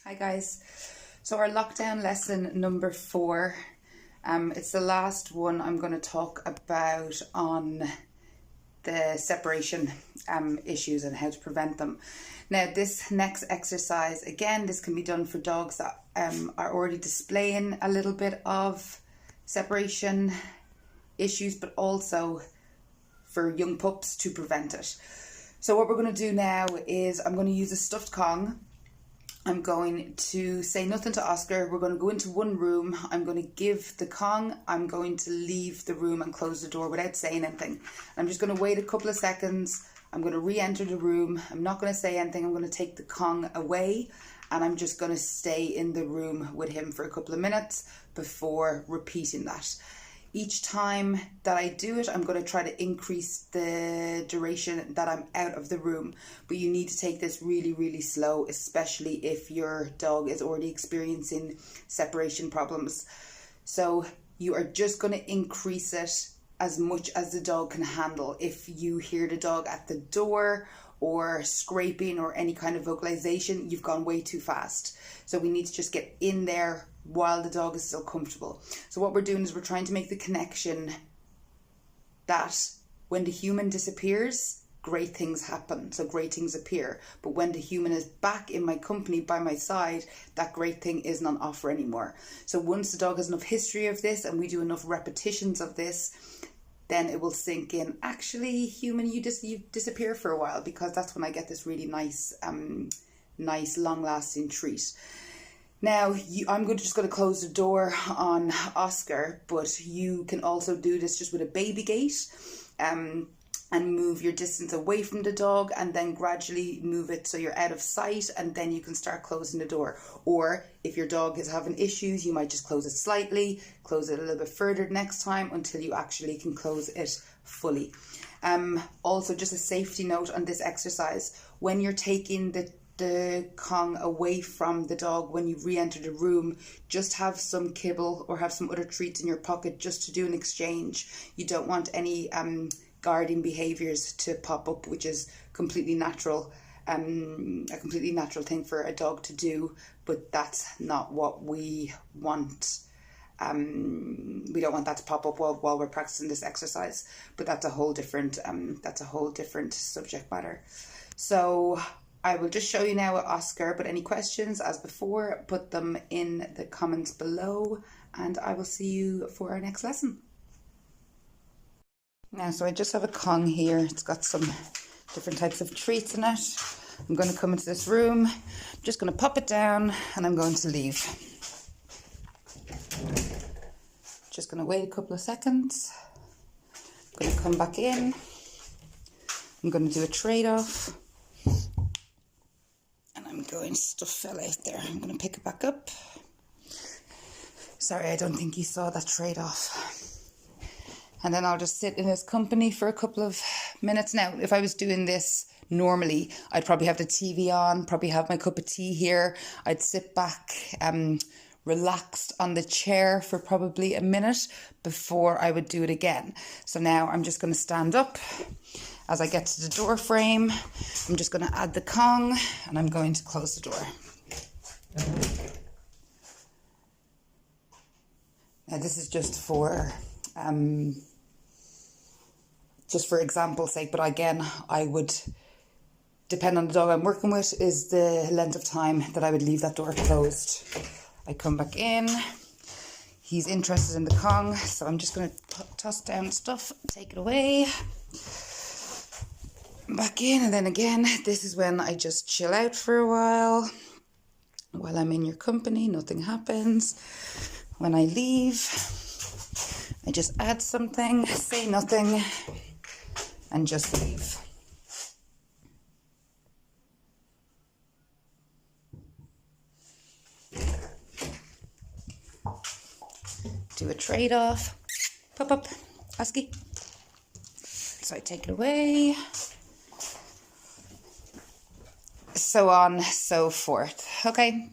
Hi guys, so our lockdown lesson number 4, it's the last one I'm going to talk about on the separation issues and how to prevent them. Now this next exercise, again, this can be done for dogs that are already displaying a little bit of separation issues, but also for young pups to prevent it. So what we're going to do now is I'm going to use a stuffed Kong. I'm going to say nothing to Oscar. We're going to go into one room. I'm going to give the Kong. I'm going to leave the room and close the door without saying anything. I'm just going to wait a couple of seconds. I'm going to re-enter the room. I'm not going to say anything. I'm going to take the Kong away and I'm just going to stay in the room with him for a couple of minutes before repeating that. Each time that I do it, I'm going to try to increase the duration that I'm out of the room. But you need to take this really, really slow, especially if your dog is already experiencing separation problems. So you are just going to increase it as much as the dog can handle. If you hear the dog at the door or scraping or any kind of vocalization, you've gone way too fast. So we need to just get in there while the dog is still comfortable. So what we're doing is we're trying to make the connection that when the human disappears, great things happen. So great things appear. But when the human is back in my company by my side, that great thing isn't on offer anymore. So once the dog has enough history of this and we do enough repetitions of this, then it will sink in. Actually, human, you disappear for a while, because that's when I get this really nice, long-lasting treat. Now, I'm just going to close the door on Oscar, but you can also do this just with a baby gate, and move your distance away from the dog and then gradually move it so you're out of sight, and then you can start closing the door. Or if your dog is having issues, you might just close it slightly, close it a little bit further next time until you actually can close it fully. Also, just a safety note on this exercise, when you're taking the Kong away from the dog, when you re-enter the room, just have some kibble or have some other treats in your pocket just to do an exchange. You don't want any guarding behaviors to pop up, which is completely natural, a completely natural thing for a dog to do, but that's not what we want. We don't want that to pop up while we're practicing this exercise, but that's a whole different subject matter. So I will just show you now with Oscar, but any questions, as before, put them in the comments below, and I will see you for our next lesson. Now, so I just have a Kong here. It's got some different types of treats in it. I'm going to come into this room. I'm just going to pop it down and I'm going to leave. Just going to wait a couple of seconds. I'm going to come back in. I'm going to do a trade-off. And I'm going, stuff fell out there. I'm going to pick it back up. Sorry, I don't think you saw that trade-off. And then I'll just sit in his company for a couple of minutes. Now, if I was doing this normally, I'd probably have the TV on, probably have my cup of tea here. I'd sit back, relaxed on the chair for probably a minute before I would do it again. So now I'm just going to stand up. As I get to the door frame, I'm just going to add the Kong and I'm going to close the door. Now this is just for example's sake, but again, I would depend on the dog I'm working with is the length of time that I would leave that door closed. I come back in. He's interested in the Kong, so I'm just going to toss down stuff, take it away. Back in, and then again, this is when I just chill out for a while I'm in your company. Nothing happens. When I leave, I just add something, say nothing, and just leave. Do a trade-off. Pop up, Husky. So I take it away. So on, so forth. Okay.